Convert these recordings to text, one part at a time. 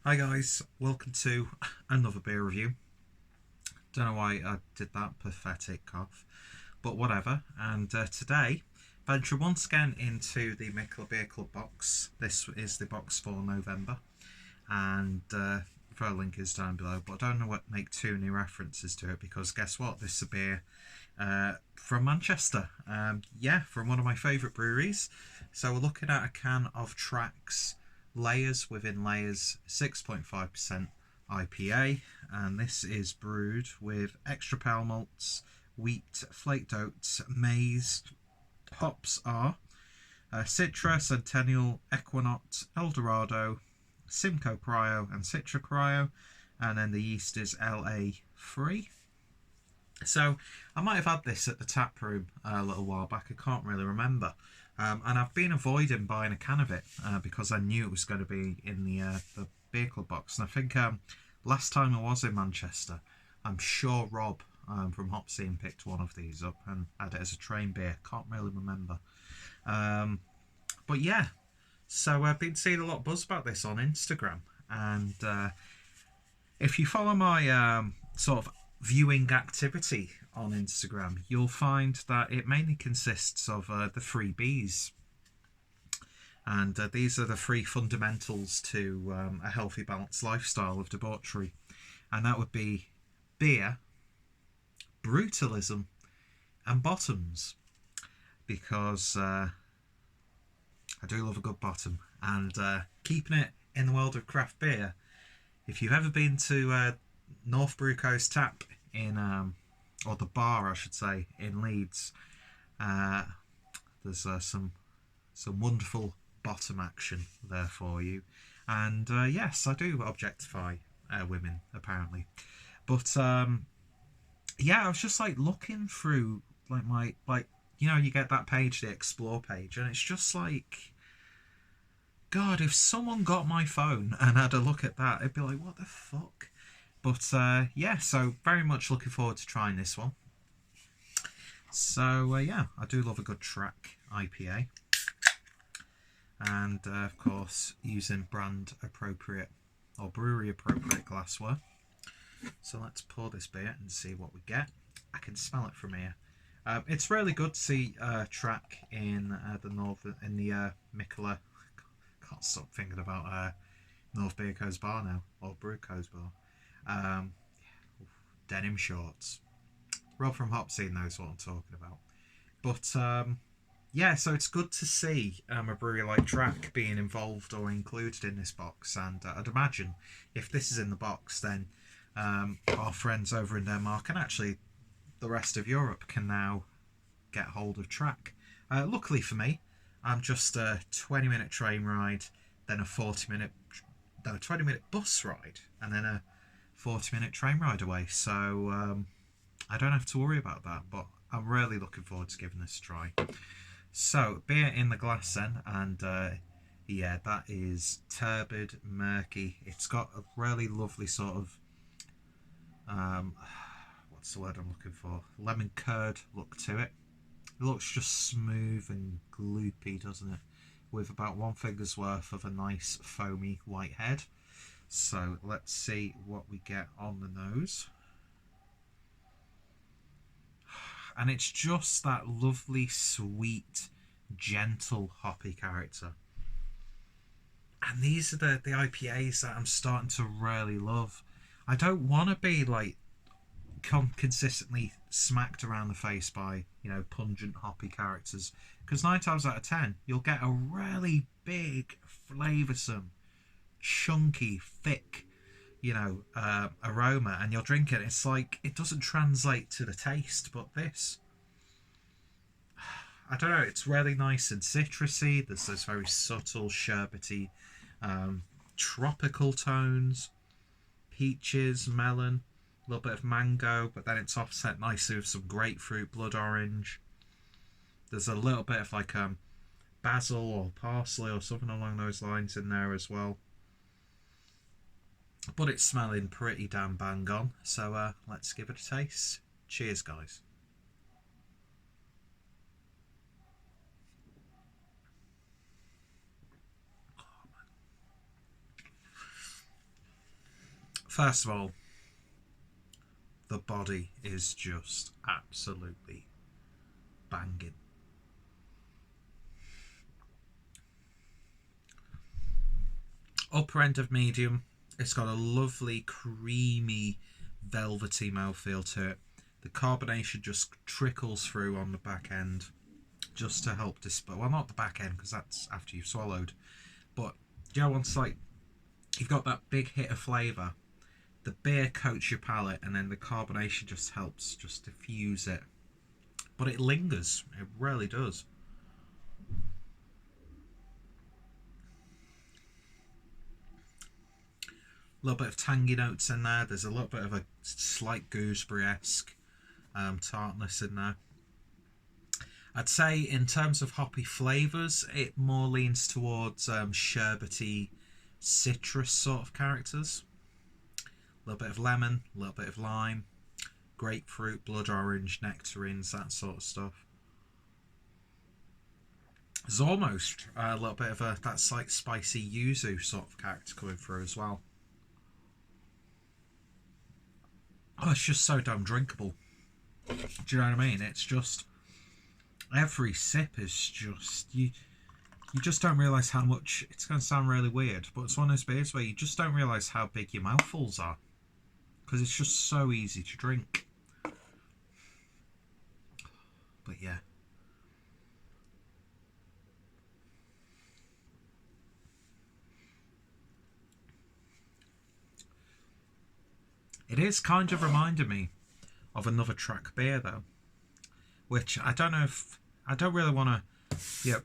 Hi guys, welcome to another beer review. Don't know why I did that pathetic cough, but whatever. And today, venture once again into the Mikkeller Beer Club box. This is the box for November, and the link is down below. But I don't know what make too many references to it because guess what? This is a beer from Manchester. From one of my favourite breweries. So we're looking at a can of Tracks Layers Within Layers 6.5% IPA, and this is brewed with extra pale malts, wheat, flaked oats, maize. Hops are Citra, Centennial, Equinox, Eldorado, Simcoe Cryo, and Citra Cryo, and then the yeast is LA3. So I might have had this at the tap room a little while back. I can't really remember. And I've been avoiding buying a can of it because I knew it was going to be in the beer club box. And I think last time I was in Manchester, I'm sure Rob from Hop Scene picked one of these up and had it as a train beer. Can't really remember. But yeah, so I've been seeing a lot of buzz about this on Instagram. And if you follow my sort of viewing activity on Instagram, you'll find that it mainly consists of the three B's. And these are the three fundamentals to a healthy, balanced lifestyle of debauchery. And that would be beer, brutalism, and bottoms. Because I do love a good bottom. And keeping it in the world of craft beer, if you've ever been to North Brew Coast Tap in, or the bar I should say, in Leeds, there's some wonderful bottom action there for you. And yes, I do objectify women apparently, but yeah, I was just like looking through like my you get that page, the explore page, and it's just like, God, if someone got my phone and had a look at that, it'd be like, what the fuck? But yeah, so very much looking forward to trying this one. So yeah, I do love a good Track IPA. And of course, using brand appropriate or brewery appropriate glassware. So let's pour this beer and see what we get. I can smell it from here. It's really good to see Track in the Mikkeller. Can't stop thinking about North Beer Co's bar now, or Brew Co's bar. Denim shorts. Rob from Hop Scene knows what I'm talking about. But yeah, so it's good to see a brewery like Track being involved or included in this box. And I'd imagine if this is in the box, then our friends over in Denmark and actually the rest of Europe can now get hold of Track. Luckily for me, I'm just a 20-minute train ride, then a 20-minute bus ride, and then a 40-minute train ride away. So I don't have to worry about that, but I'm really looking forward to giving this a try. So, beer in the glass then, and yeah, that is turbid, murky. It's got a really lovely sort of, what's the word I'm looking for? Lemon curd look to it. It looks just smooth and gloopy, doesn't it? With about one finger's worth of a nice foamy white head. So, let's see what we get on the nose. And it's just that lovely, sweet, gentle, hoppy character. And these are the IPAs that I'm starting to really love. I don't want to be like consistently smacked around the face by, pungent, hoppy characters. Because 9 times out of 10, you'll get a really big, flavoursome, chunky, thick, aroma, and you'll drink it. It's like it doesn't translate to the taste, but this, I don't know, it's really nice and citrusy. There's those very subtle, sherbety, tropical tones, peaches, melon, a little bit of mango, but then it's offset nicely with some grapefruit, blood orange. There's a little bit of like basil or parsley or something along those lines in there as well. But it's smelling pretty damn bang on. So let's give it a taste. Cheers, guys. First of all, the body is just absolutely banging. Upper end of medium. It's got a lovely, creamy, velvety mouthfeel to it. The carbonation just trickles through on the back end just to help dispel. Well, not the back end, because that's after you've swallowed. But, you know, once like you've got that big hit of flavour, the beer coats your palate, and then the carbonation just helps just diffuse it. But it lingers. It really does. A little bit of tangy notes in there. There's a little bit of a slight gooseberry-esque tartness in there. I'd say in terms of hoppy flavours, it more leans towards sherbety, citrus sort of characters. A little bit of lemon, a little bit of lime, grapefruit, blood orange, nectarines, that sort of stuff. There's almost a little bit of that like spicy yuzu sort of character coming through as well. Oh, it's just so damn drinkable. Do you know what I mean? It's just, every sip is just, you just don't realise how much, it's going to sound really weird, but it's one of those beers where you just don't realise how big your mouthfuls are. Because it's just so easy to drink. But yeah. It is kind of reminding me of another track beer though, which I don't know if, I don't really want to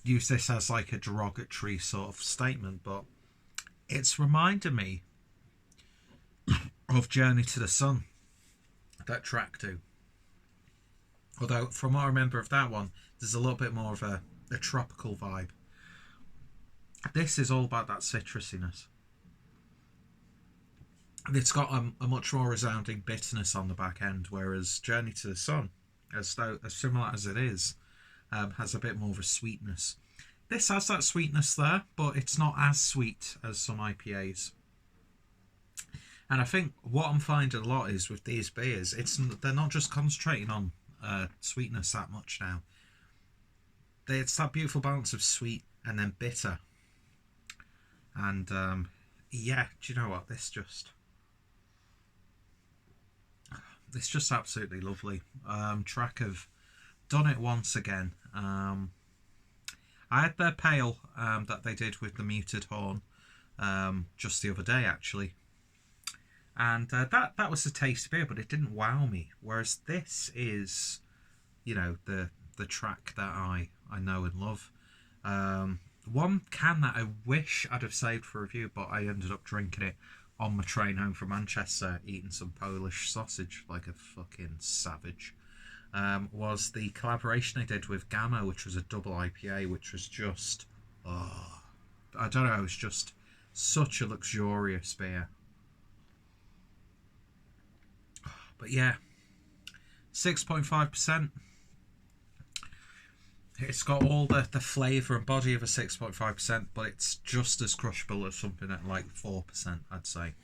use this as like a derogatory sort of statement, but it's reminding me of Journey to the Sun, that track do. Although from what I remember of that one, there's a little bit more of a tropical vibe. This is all about that citrusiness. It's got a much more resounding bitterness on the back end, whereas Journey to the Sun, as similar as it is, has a bit more of a sweetness. This has that sweetness there, but it's not as sweet as some IPAs. And I think what I'm finding a lot is with these beers, they're not just concentrating on sweetness that much now. It's that beautiful balance of sweet and then bitter. And yeah, do you know what? This just absolutely lovely. Track have done it once again. I had their pale that they did with the muted horn just the other day actually, and that was a tasty beer, but it didn't wow me. Whereas this is, you know, the track that I know and love. One can that I wish I'd have saved for review, but I ended up drinking it on my train home from Manchester, eating some Polish sausage like a fucking savage, was the collaboration they did with Gamma, which was a double IPA, which was just, I don't know, it was just such a luxurious beer. But yeah, 6.5%. It's got all the flavour and body of a 6.5%, but it's just as crushable as something at like 4%, I'd say.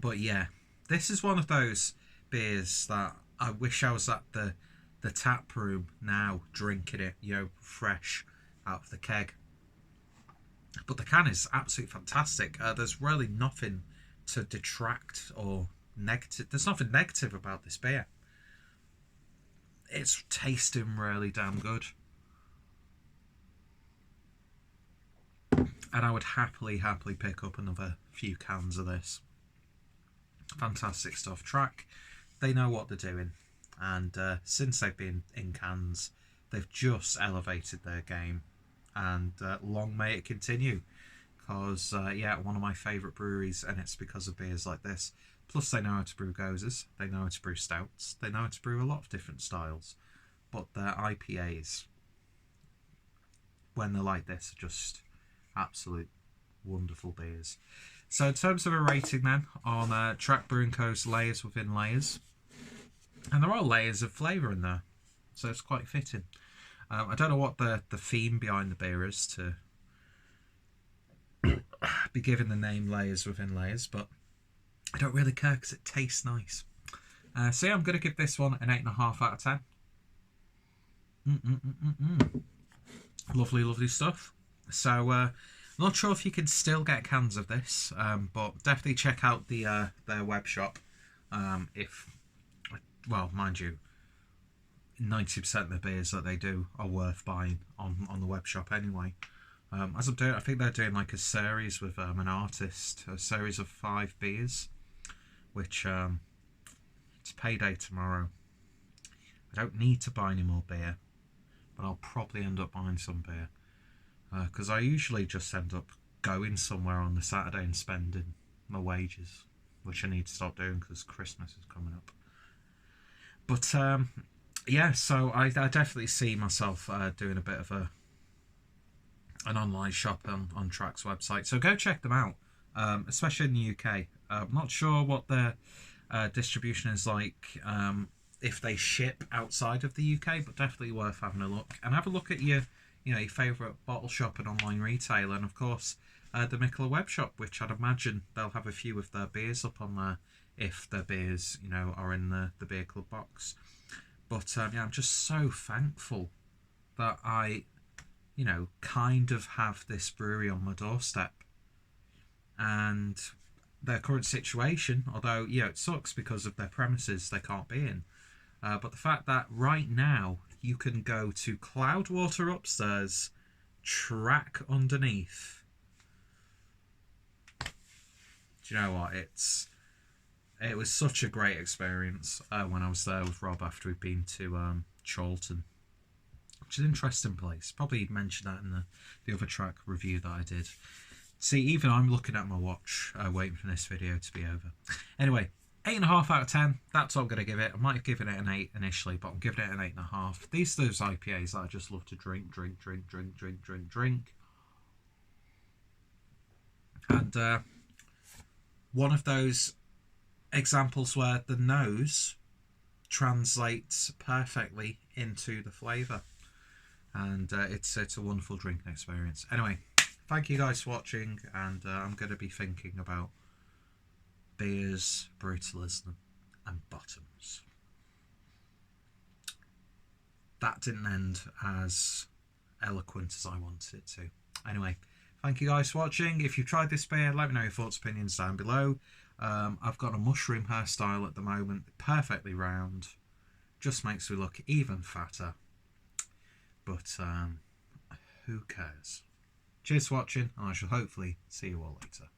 But yeah, this is one of those beers that I wish I was at the tap room now, drinking it, you know, fresh out of the keg. But the can is absolutely fantastic. There's really nothing to detract or negative. There's nothing negative about this beer. It's tasting really damn good. And I would happily pick up another few cans of this. Fantastic stuff. Track, they know what they're doing. And since they've been in cans, they've just elevated their game. And long may it continue. Because, yeah, one of my favourite breweries, and it's because of beers like this. Plus, they know how to brew gozes, they know how to brew stouts, they know how to brew a lot of different styles. But their IPAs, when they're like this, are just absolute wonderful beers. So in terms of a rating then, on Track Brewing Co.'s Layers Within Layers, and there are layers of flavour in there, so it's quite fitting. I don't know what the theme behind the beer is to be giving the name layers within layers, but I don't really care because it tastes nice. So yeah, I'm going to give this one an 8.5 out of 10. Lovely, lovely stuff. So not sure if you can still get cans of this, but definitely check out their web shop. Well, mind you, 90% of the beers that they do are worth buying on the web shop anyway. As I'm doing, I think they're doing like a series with an artist, a series of 5 beers, which it's payday tomorrow. I don't need to buy any more beer, but I'll probably end up buying some beer, because I usually just end up going somewhere on the Saturday and spending my wages, which I need to stop doing because Christmas is coming up. But yeah, so I definitely see myself doing a bit of an online shop on Track's website. So go check them out, especially in the UK. I'm not sure what their distribution is like if they ship outside of the UK, but definitely worth having a look. And have a look at your favourite bottle shop and online retailer, and of course the Mikkeller web shop, which I'd imagine they'll have a few of their beers up on there if their beers are in the beer club box. But yeah, I'm just so thankful that I kind of have this brewery on my doorstep. And their current situation, although it sucks because of their premises they can't be in, but the fact that right now you can go to Cloudwater upstairs, Track underneath. Do you know what? It was such a great experience when I was there with Rob after we'd been to Chorlton, which is an interesting place. Probably mentioned that in the other Track review that I did. See, even I'm looking at my watch, waiting for this video to be over. Anyway, 8.5 out of 10. That's what I'm going to give it. I might have given it an 8 initially, but I'm giving it an 8.5. These are those IPAs that I just love to drink. And one of those examples where the nose translates perfectly into the flavour. And it's a wonderful drinking experience. Anyway, thank you guys for watching, and I'm going to be thinking about beers, brutalism, and bottoms. That didn't end as eloquent as I wanted it to. Anyway, thank you guys for watching. If you've tried this beer, let me know your thoughts, opinions down below. I've got a mushroom hairstyle at the moment, perfectly round. Just makes me look even fatter. But who cares? Cheers for watching, and I shall hopefully see you all later.